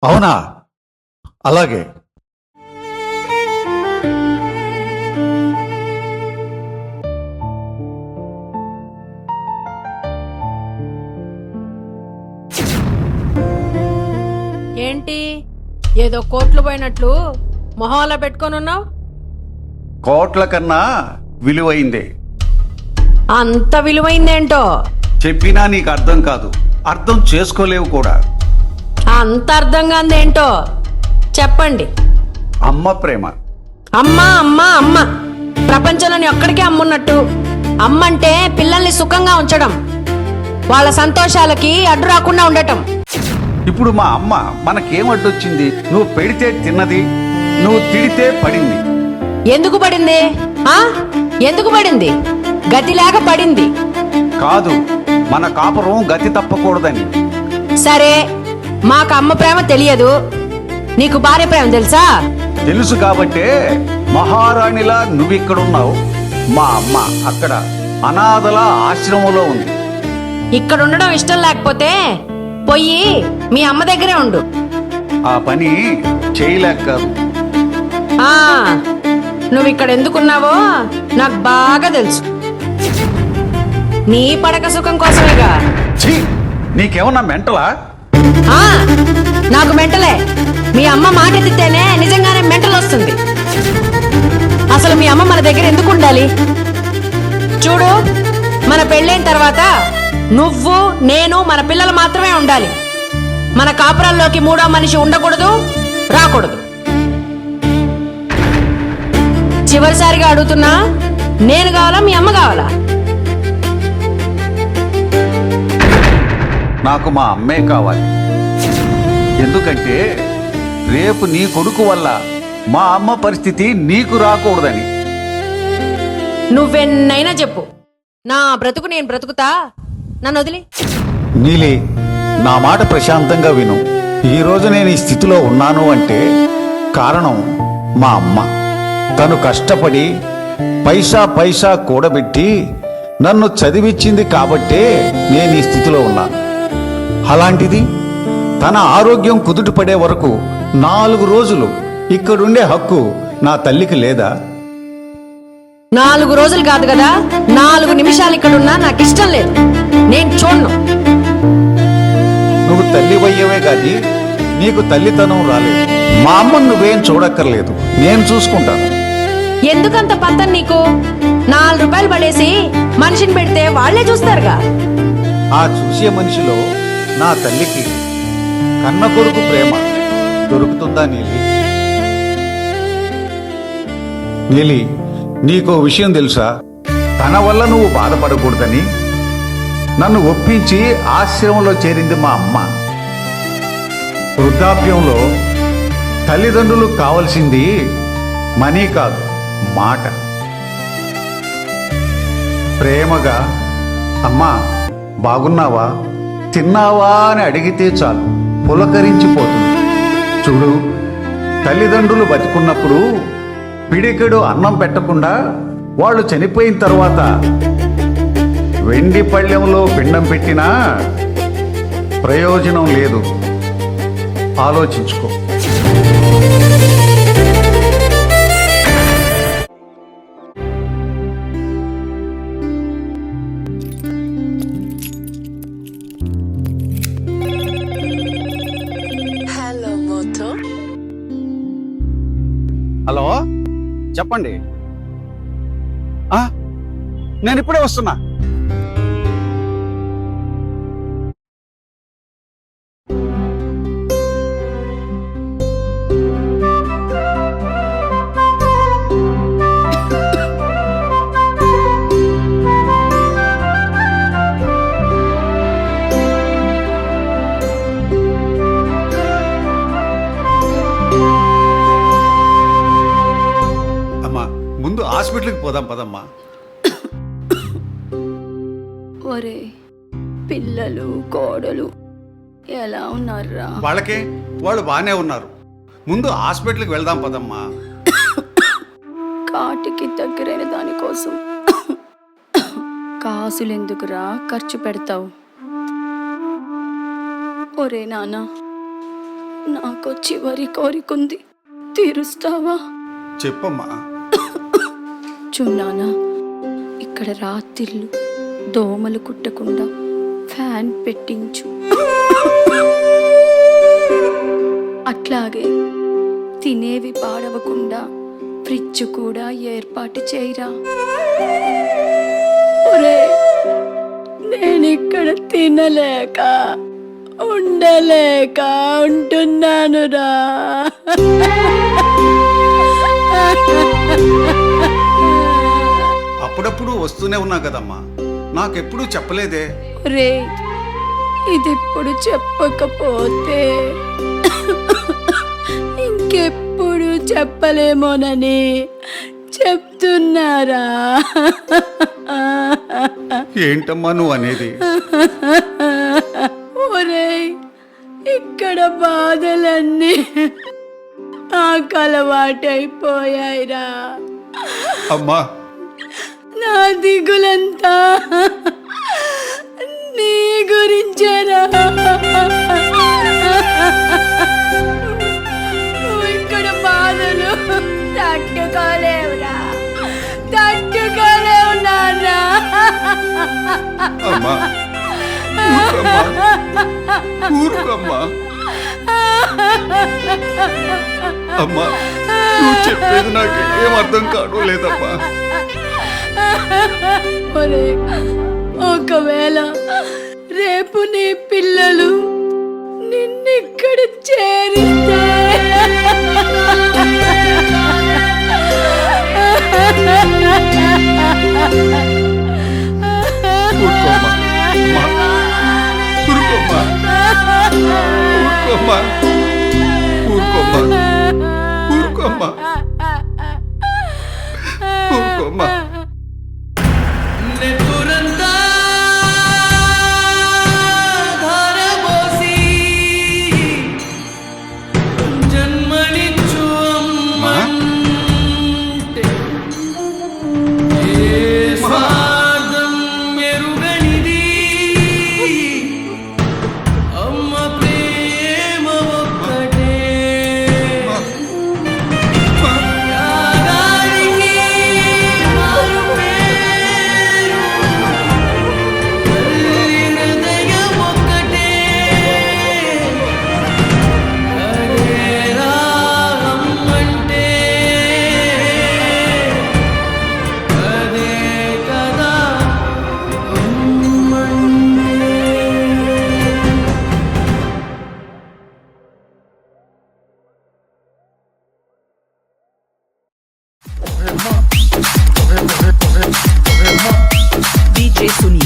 అవునా? అలాగే. ఏంటి ఏదో కోట్లు పోయినట్లు మొహంలో పెట్టుకొని ఉన్నావు? కోట్ల కన్నా విలువైందే. అంత విలువైందేంటో చెప్పినా నీకు అర్థం కాదు, అర్థం చేసుకోలేవు కూడా. అంత అర్థం కాందేంటో చెప్పండి. అమ్మ ప్రేమ. అమ్మా అమ్మా అమ్మ, ప్రపంచంలోని ఒక్కడికే అమ్మున్నట్టు. అమ్మంటే పిల్లల్ని సుఖంగా ఉంచడం, వాళ్ళ సంతోషాలకి అడ్డు రాకుండా ఉండటం. ఇప్పుడు మా అమ్మ మనకేం అడ్డొచ్చింది? నువ్వు పెడితే తిన్నది, నువ్వు తిడితే పడింది. ఎందుకు పడింది? ఆ ఎందుకు పడింది? గతి లేక పడింది. కాదు, మన కాపురం గతి తప్పకూడదని. సరే, మాకు అమ్మ ప్రేమ తెలియదు, నీకు భార్య ప్రేమ తెలుసా? తెలుసు కాబట్టే మహారాణిలా నువ్విక్కడున్నావు. మా అమ్మ అక్కడ అనాథల ఆశ్రమంలో ఉంది. ఇక్కడ ఉండడం ఇష్టం లేకపోతే పొయ్యి మీ అమ్మ దగ్గరే ఉండు. ఆ పని చేయలేక కాదు. ఆ నువ్వు ఇక్కడ ఎందుకున్నావో నాకు బాగా తెలుసు. నీ పడక సుఖం కోసమేగా. ఛీ, నీకేమన్నా మెంటలా? ఆ నాకు మెంటలే. మీ అమ్మ మాట ఎత్తితేనే నిజంగానే మెంటల్ వస్తుంది. అసలు మీ అమ్మ మన దగ్గర ఎందుకు ఉండాలి? చూడు, మన పెళ్ళైన తర్వాత నువ్వు నేను మన పిల్లలు మాత్రమే ఉండాలి. మన కాపురాల్లోకి మూడో మనిషి ఉండకూడదు, రాకూడదు. చివరిసారిగా అడుగుతున్నా, నేను కావాలా మీ అమ్మ కావాలా? నాకు మా అమ్మే కావాలి. ఎందుకంటే రేపు నీ కొడుకు వల్ల మా అమ్మ పరిస్థితి నీకు రాకూడదని. నువ్వెన్నైనా చెప్పు, నా బ్రతుకు నేను బ్రతుకుతా, నన్ను వదిలి. నీలి, నా మాట ప్రశాంతంగా విను. ఈ రోజు నేను ఈ స్థితిలో ఉన్నాను అంటే కారణం మా అమ్మ. తను కష్టపడి పైసా పైసా కూడబెట్టి నన్ను చదివించింది కాబట్టే నేను ఈ స్థితిలో ఉన్నాను. అలాంటిది తన ఆరోగ్యం కుదుటపడే వరకు 4 రోజులు ఇక్కడుండే హక్కు నా తల్లికి లేదా? 4 రోజులు కాదు కదా, 4 నిమిషాలు ఇక్కడున్నా నాకు ఇష్టం లేదు. నేను చూడను. నువ్వు తల్లి వయ్యవే కాదు, నీకు తల్లితనం రాలేదు. మా అమ్మను నువ్వేం చూడక్కర్లేదు, నేను చూసుకుంటాను. ఎందుకంత పత్తన్ నీకు? 4 రూపాయలు పడేసి మనిషిని పెడితే వాళ్లే చూస్తారుగా. ఆ చూసే మనిషిలో నా తల్లికి కన్న కొడుకు ప్రేమ దొరుకుతుందా నీలి? నీలి, నీకో విషయం తెలుసా? తన వల్ల నువ్వు బాధపడకూడదని నన్ను ఒప్పించి ఆశ్రమంలో చేరింది మా అమ్మ. వృద్ధాప్యంలో తల్లిదండ్రులు కావలసింది మనీ కాదు, మాట. ప్రేమగా అమ్మా బాగున్నావా, తిన్నావా అని అడిగితే చాలు పులకరించిపోతుంది. చూడు, తల్లిదండ్రులు బతికున్నప్పుడు పిడికెడు అన్నం పెట్టకుండా వాళ్ళు చనిపోయిన తర్వాత వెండి పళ్ళెంలో పిండం పెట్టినా ప్రయోజనం లేదు. ఆలోచించుకో. హలో, చెప్పండి. నేను ఇప్పుడే వస్తున్నా. ముందు హాస్పిటల్కి పోదాం పదమ్మా. ఒరే, పిల్లలు కోడలు ఎలా ఉన్నారా? వాళ్ళకే వాళ్ళు బాగానే ఉన్నారు. ముందు హాస్పిటల్కి వెళ్దాం పదమ్మా. కాటికి దగ్గరైన దానికోసం ఖర్చు పెడతావు? ఒరే నాన్న, నాకు చివరి కోరికుంది, తీరుస్తావా? చెప్పమ్మా. చూన్నానా, ఇక్కడ రాత్రిళ్ళు దోమలు కుట్టకుండా ఫ్యాన్ పెట్టించు. అట్లాగే తినేవి పాడవకుండా ఫ్రిడ్జ్ కూడా ఏర్పాటు చేయరా. ఒరే, నేనిక్కడ తినలేక ఉండలేక ఉంటున్నానురా. అప్పుడప్పుడు వస్తూనే ఉన్నా కదమ్మా, నాకెప్పుడు చెప్పలేదే. రే, ఇదిప్పుడు చెప్పకపోతే ఇంకెప్పుడు చెప్పలేమోనని చెప్తున్నారా. ఏంటమ్మా నువ్వు అనేది? ఒరేయ్, ఇక్కడ బాధలన్నీ నాకు అలవాటైపోయాయిరా. అమ్మా, నా దిగులంతా నీ గురించేరా. నువ్వు ఇక్కడ బాధలు తట్టుకోలేవురా, తట్టుకోలేవు నాన్న. అమ్మా, ఊరుకోమ్మా. అమ్మా, నువ్వు చెప్పేది నాకు ఏం అర్థం కావడం లేదమ్మా. ఒరే, ఒకవేళ రేపు నీ పిల్లలు నిన్నిక్కడ చేరిస్తే ఊరుకోమ్మా. అమ్మా, ఊరుకోమ్మా. ఊరుకోమ్మా. ఊరుకోమ్మా. ఊరుకోమ్మా. ఊరుకోమ్మా. DJ Sunil.